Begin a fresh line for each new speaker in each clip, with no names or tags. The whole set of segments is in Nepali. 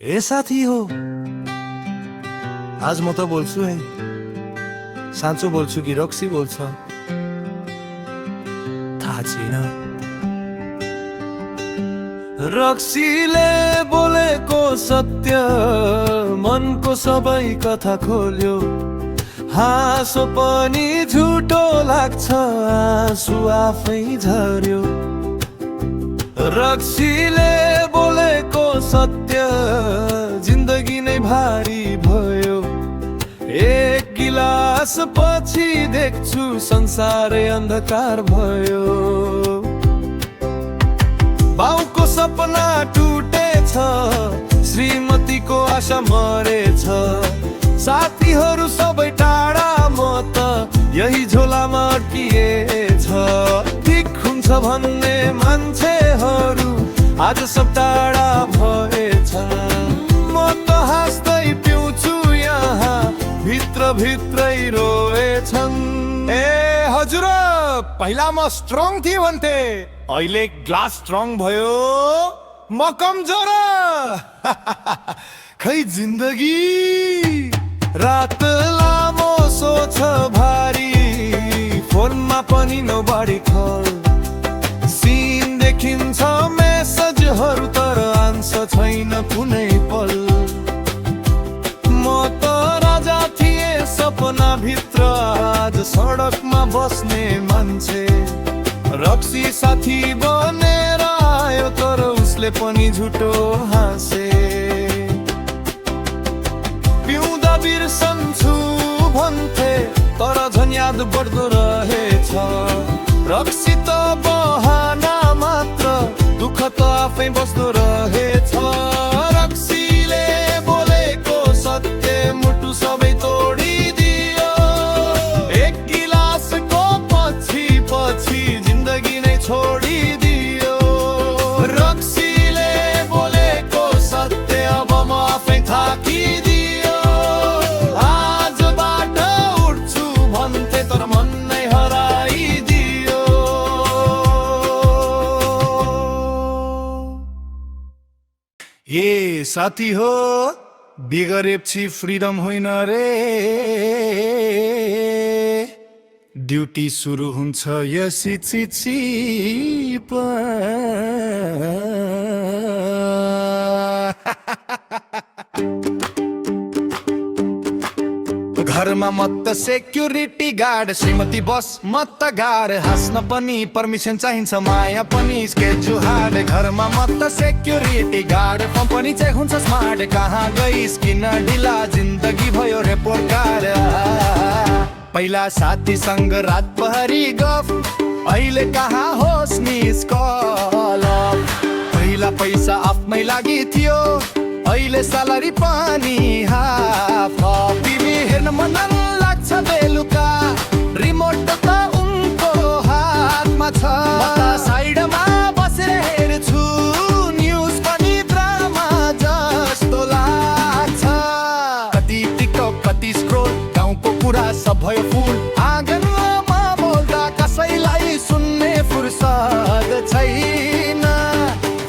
ए साथी हो आज म त बोल्छु है साँचो बोल्छु कि रक्सी बोल्छ थाहा छैन। रक्सीले बोलेको सत्य मनको सबै कथा खोल्यो, हाँसो पनि झुटो लाग्छ आँसु आफै झर्यो। रक्सीले बोलेको सत्य जिन्दगी नै भारी भयो, एक गिलास पछि देख्छु संसारै अन्धकार भयो। बाउको सपना टुटेछ, श्रीमतीको आशा मरेछ, साथीहरू सबै टाढा म त यही झोलामा अड्किएछ। ठिक हुन्छ भन्ने मान्छेहरू आज सब टाढा भएछन्, म त हाँस्दै पिउँछु यहाँ भित्र भित्रै रोएछन्। ए हजुर, पहिला म स्ट्रङ थिएँ भन्थे, अहिले ग्लास स्ट्रङ भयो म कमजोर। खै जिन्दगी रात लामो सोच भारी, फोनमा पनि नबढी कल, सिन देखिन्छ मेसेजहरू तर आन्सर छैन कुनै पल। म त राजा थिएँ सपना भित्र, आज सडकमा बस्ने मान्छे। रक्सी साथी बनेर आयो तर उसले पनि झुटो हाँसे। पिउँदा बिर्सन्छु भन्थे तर झन् याद बढ्दो रहेछ। रक्सी त बहाना मात्र, दुःख त आफै बस्दो रहेछ। रक्सीले बोलेको सत्य मुटु सबै तोडिदियो, एक गिलासको पछि पछि जिन्दगी नै छोडिदियो। रक्सीले बोलेको सत्य अब म आफै थाकिदियो, आजबाट उठ्छु भन्थे तर मन नै हराइदियो। ए साथी हो, बिगरेपछि फ्रिडम होइन रे, ड्युटी सुरु हुन्छ यसी चिचिप। घरमा म त सेक्युरिटी गार्ड, श्रीमती बस म त गार्ड, हाँस्न पनि पर्मिसन चाहिन्छ माया पनि स्केड्युल हार्ड। घरमा म त सेक्युरिटी गार्ड, कम्पनी चाहिँ हुन्छ स्मार्ट, कहाँ गइस किन ढिला जिन्दगी भयो रिपोर्ट कार्ड। पहिला साथीसँग रात पहरी गफ, अहिले कहाँ होस् मिस कल। पहिला पैसा आफ्नै लागि थियो, अहिले सलरी पनि हाफ। टिभी हेर्न मन लाग्छ बेलुका, रिमोट त उनको हातमा छ। साइडमा बसेर हेर्छु न्युज पनि ड्रामा जस्तो लाग्छ। कति टिकटक कति स्क्रोल, गाउँको कुरा सब भयो फुल, आँगनमा बोल्दा कसैलाई सुन्ने फुर्सद छैन।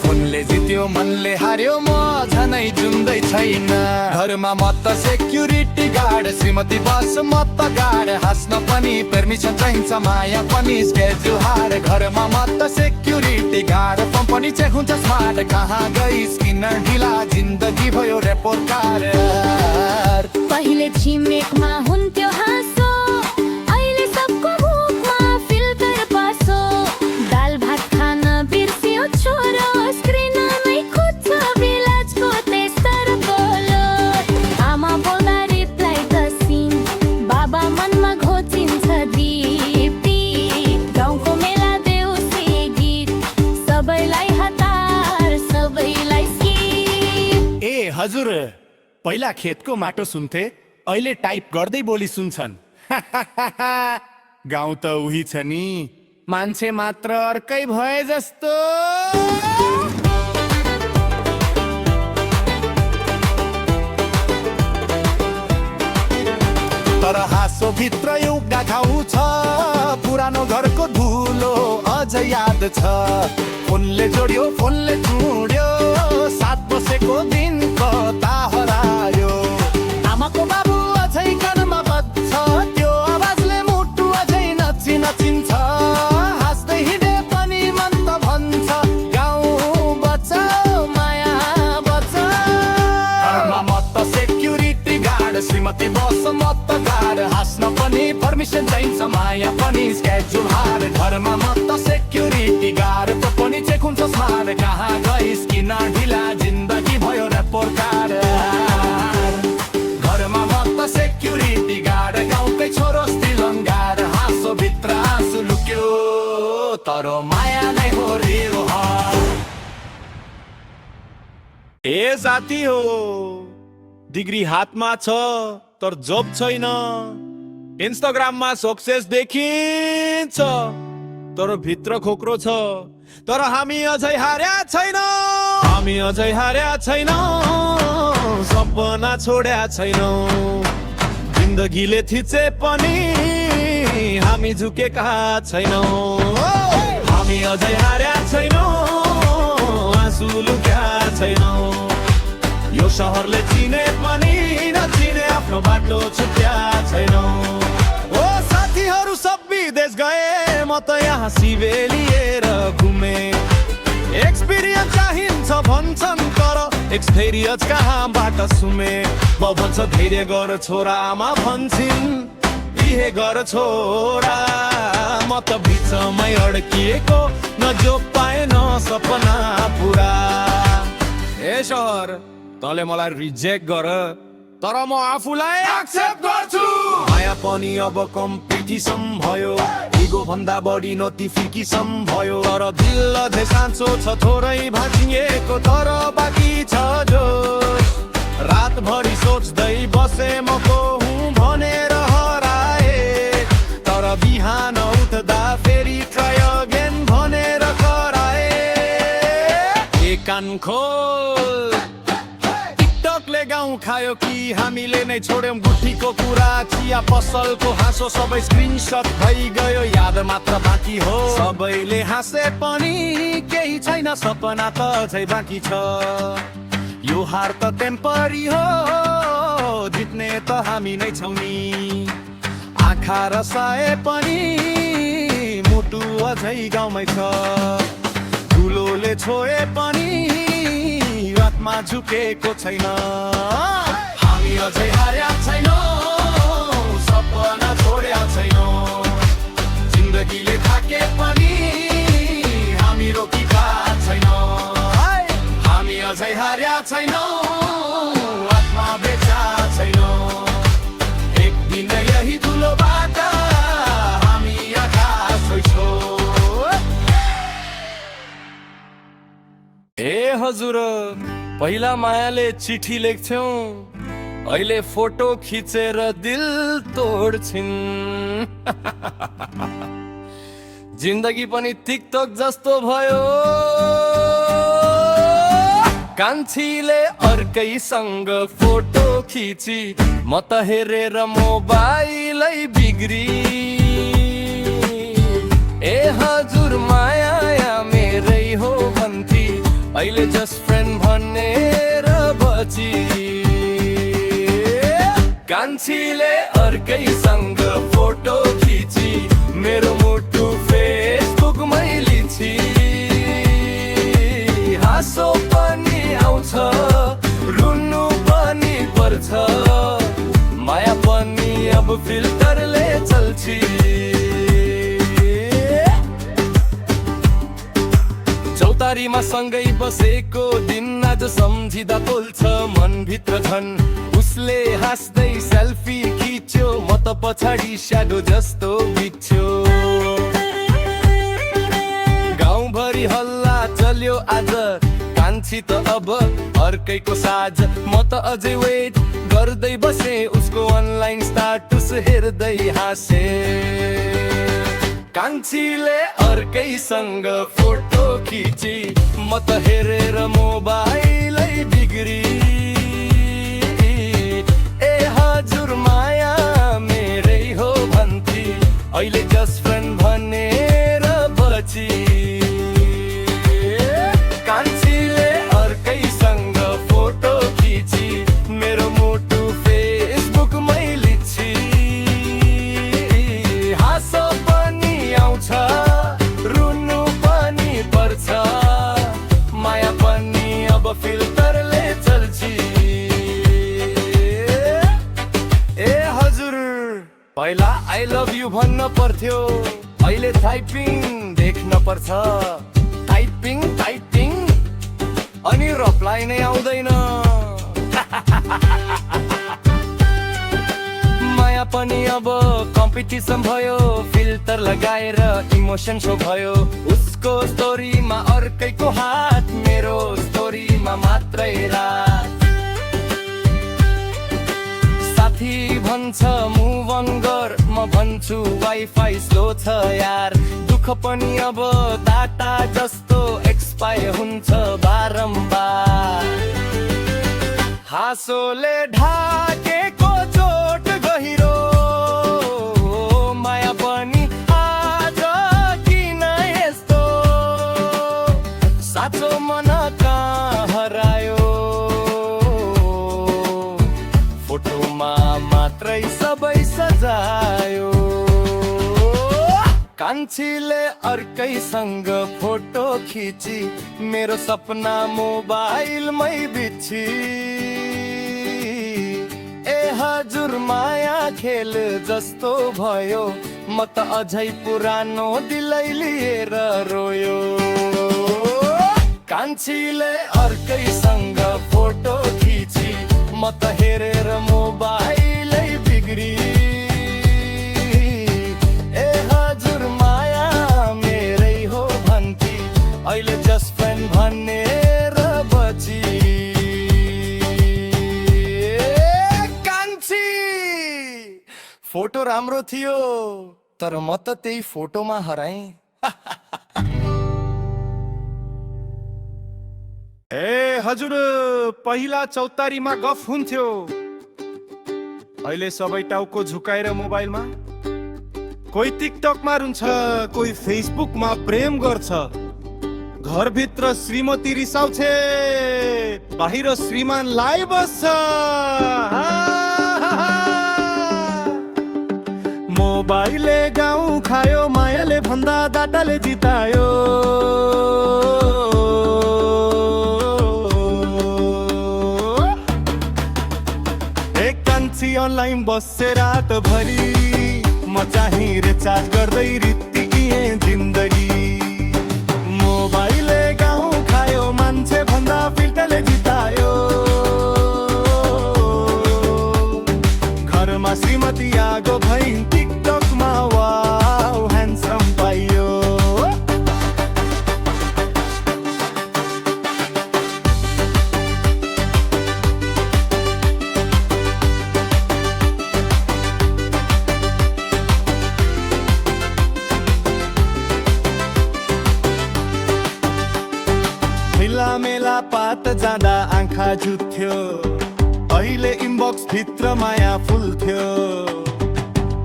फोनले जित्यो मनले हार्यो म झनै जुन्दै छैन। घरमा म त सेक्युरिटी गार्ड, श्रीमती बस म त गार्ड, हाँस्न पनि पर्मिसन चाहिन्छ माया पनि स्केड्युल हार्ड। घरमा म त सेक्युरिटी गार्ड, कम्पनी चाहिँ हुन्छ स्मार्ट, कहाँ गइस किन ढिला जिन्दगी भयो रिपोर्ट कार्ड।
पहिले छिमेकमा हुन्थ्यो हाँसो, अहिले सबको मुखमा फिल्टर पासो। दाल भात खान बिर्सियो छोरो, स्क्रिनमै खोज्छ बिलाजको तेस्तर बोलो। आमा बोल्दा रिप्लाई त सिन, बाबा मनमा घोचिन्छ दीप्ति। गाउँको मेला देउसी गीत, सबैलाई हतार सबैलाई स्किप।
ए हजुर, पहिला खेतको माटो सुन्थे, अहिले टाइप गर्दै बोली सुन्छन्। गाउँ त उही छ नि, मान्छे मात्र अर्कै भए जस्तो। तर हाँसो भित्र एउटा घाउ छ, पुरानो घरको धुलो अझ याद छ। फोनले जोड्यो फोनले छुड्यो, साथ बसेको दिन चाहिन्छ माया पनि स्केड्युल हार घरमा म त सेक्युरिटी गार्ड त पनि चेक हुन्छ स्मार्ट कहाँ गइस किन ढिला जिन्दगी भयो रेपोर्ट कार्ड घरमा म त सेक्युरिटी गार्ड गाउँकै छोरो स्त्रीलङ्गार हाँसो भित्र आँसु लुक्यो तर माया नै हो रियल हार्ट
ए साथी हो डिग्री हातमा छ तर जब छैन इन्स्टाग्राममा सक्सेस देखिन्छ तर भित्र खोक्रो छ तर हामी अझै हार्या छैनौँ सपना छोड्या छैनौँ जिन्दगीले थिचे पनि हामी झुकेका छैनौँ हामी अझै हार्या छैनौँ आँसु लुक्या छैनौँ यो शहरले चिने पनि नचिने आफ्नो बाटो छुट्या छैनौँ ओ साथीहरू सब विदेश गए म त यहाँ सिबे लिएर घुमे एक्सपिरियन्स चाहिन्छ भन्छन् तर एक्सपिरियन्स कहाँबाट सुमे म भन्छ धैर्य गर छोरा आमा भन्छन् बिहे गर छोरा म त बिचमै अड्किएको न जो पाएन सपना पुरा ए सहर तले मलाई रिजेक्ट गर तर म आफूलाई एक्सेप्ट गर्छु माया पनि अब कम्पिटिसन भयो इगो भन्दा बढी नोटिफिकेसन भयो तर दिल अझै साँचो छ थोरै भाँचिएको तर बाँकी छ जो रातभरि सोच्दै बसे म को हुँ भनेर हराए तर बिहान उठ्दा फेरि ट्राई अगेन भनेर कराए ए कान खोल टिकटकले गाउँ खायो कि हामीले नै छोड्यौं गुठीको कुरा चिया पसलको हाँसो सबै स्क्रिनशट भइगयो याद मात्र बाँकी हो सबैले हाँसे पनि केही छैन सपना त अझै बाँकी छ यो हार त टेम्परी हो जित्ने त हामी नै छौँ नि आँखा रसाए पनि मुटु अझै गाउँमै छ धुलोले छोए पनि रातमा झुकेको छैन हामी अझै हार्या छैनौँ सपना छोड्या छैनौँ जिन्दगीले थाके पनि हामी रोकिका छैनौँ हामी अझै हार्या छैनौँ आत्मा बेचा छैनौँ एक दिन यही ठुलो बाटा हामी आकाश छोइछौँ ए हजुर पहिला मायाले चिठी लेख्थ्यौं अहिले फोटो खिचेर दिल तोड्छिन् जिन्दगी पनि टिकटक जस्तो भयो कान्छीले अर्कैसँग फोटो खिची म त हेरेर मोबाइलै बिग्री ए हजुर माया मेरै हो भन्थी अहिले जस्ट फ्रेन्ड भनेर बची कान्छीले अर्कैसँग फोटो खिची मेरो मुटु फेसबुकमै लिची हाँसो पनि आउँछ रुनु पनि पर्छ माया पनि अब फिल्टरले चल्छ चौतारीमा सँगै बसेको दिन आज सम्झिँदा तोल्छ मनभित्र झन् उसले हाँस्दै सेल्फी खिच्यो म त पछाडि स्याडो जस्तो बिच्छ्यो गाउँभरि हल्ला चल्यो आज कान्छी त अब अर्कैको साझ म त अझै वेट गर्दै बसे उसको अनलाइन स्टाटस हेर्दै हाँसे कान्छीले अर्कैसँग फोटो खिची म त हेरेर मोबाइलै बिग्री ए हजुर माया मेरै हो भन्थी अहिले जस्ट फ्रेन्ड भनेर बची कान्छीले अर्कैसँग फोटो खिची मेरो मुटु फेसबुकमै लिची हाँसो पनि आउँछ रुनु पनि पर्छ माया पनि अब फिल्टरले चल्छ
पहिला आई लभ यु भन्न पर्थ्यो, अहिले टाइपिङ देख्न पर्छ। टाइपिङ टाइपिङ अनि रिप्लाई नै आउँदैन। माया पनि अब कम्पिटिसन भयो, फिल्टर लगाएर इमोसन सो भयो। उसको स्टोरीमा अर्कैको हात, मेरो स्टोरीमा मात्रै रात। साथी भन्छ मुभ अन गर, म भन्छु वाइफाई स्लो छ यार। दुःख पनि अब डाटा जस्तो एक्सपायर हुन्छ बारम्बार। हाँसोले ढाकेको चोट गहिरो, माया पनि आज किन यस्तो। साँचो मन कहाँ हरायो, फोटोमा मात्रै सबै सजायो। कान्छीले अर्कैसँग फोटो खिची, मेरो सपना मोबाइलमै बिछि। ए हजुर माया खेल जस्तो भयो, म त अझै पुरानो दिलै लिएर रोयो। कान्छीले अर्कैसँग फोटो खिची, म त हेरेर मोबाइलै बिग्री। ए हजुर माया मेरै हो भन्थी, अहिले जस्ट फ्रेन्ड भनेर बची। कान्छी फोटो राम्रो थियो, तर म त त्यही फोटोमा हराएँ।
ए हजुर, पहिला चौतारीमा गफ हुन्थ्यो, अहिले सबै टाउको झुकाएर मोबाइलमा। कोही टिकटकमा रुन्छ, कोही फेसबुकमा प्रेम गर्छ। घरभित्र श्रीमती रिसाउँछे, बाहिर श्रीमानलाई बस्छ। मोबाइलले गाउँ खायो, मायाले भन्दा डाटाले जितायो। अनलाइन बस्से रातभरि, म चाहिँ रिचार्ज गर्दै रित्तिए जिन्दगी। मोबाइलले गाउँ खायो, मान्छे भन्दा फिल्टरले जितायो। घरमा श्रीमती आगो भइन्, टिकटकमा वाउ ह्यान्डसम पाइयो। मेला पात जाँदा आँखा जुत्थ्यो, अहिले इनबक्स भित्र माया फुल्थ्यो।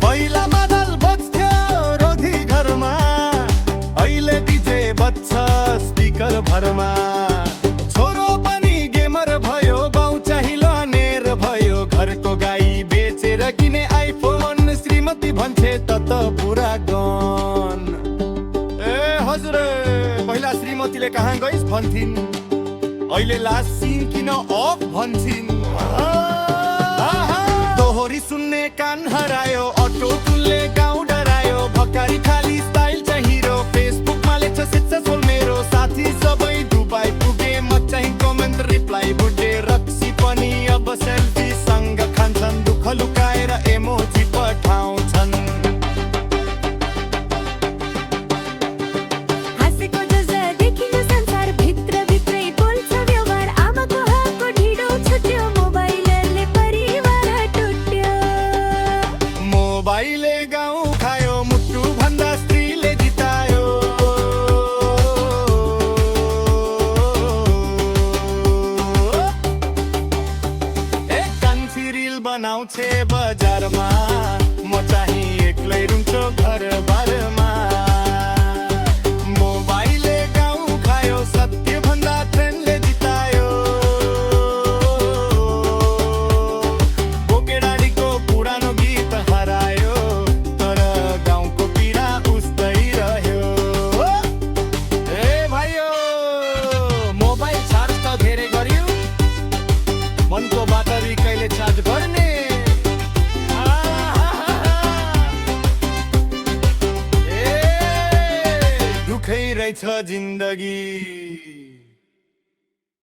पहिला मादल बज्थ्यो रोधी घरमा, अहिले डिजे बज्छ स्पिकर भरमा। छोरो पनि गेमर भयो, बाउ चाहिँ लनेर भयो। घरको गाई बेचेर किने आइफोन, श्रीमती भन्छे त पुरा गन। ए हजुर, पहिला श्रीमतीले कहाँ गइस् भन्थिन्, अहिले लास्ट सिन किन अफ भन्छन्। दोहोरी सुन्ने कान हरायो, अटो टुलले गाउँ डरायो। भकारी खाली स्टाइल चाहिँ हिरो, फेसबुकमा लेख्छ सक्सेसफुल मेरो साथी सबै दुबई पुगे। म चाहिँ कमेन्ट रिप्लाई बुझे, रक्सी पनि अब सेल्फी सँग खान्छन्। दुःख लुकाएर इमोजी पठाउँछन्। मोबाइलले गाउँ खायो, मुटु भन्दा स्त्रीले जितायो। एक कान्छी रिल बनाउँछे बजारमा, म चाहिँ एक्लै रुन्छु घर बारमा। मोबाइलले गाउँ खायो, सत्य भन्दा ट्रेन्डले जितायो। बोकेडारीको पुरानो गीत हरायो, तर गाउँको पीडा उस्तै रह्यो। ए भाइयो, मोबाइल चार्ज त धेरै गर्यो, मनको बाटरी कहिले चार्ज गर्ने।
नै छ जिन्दगी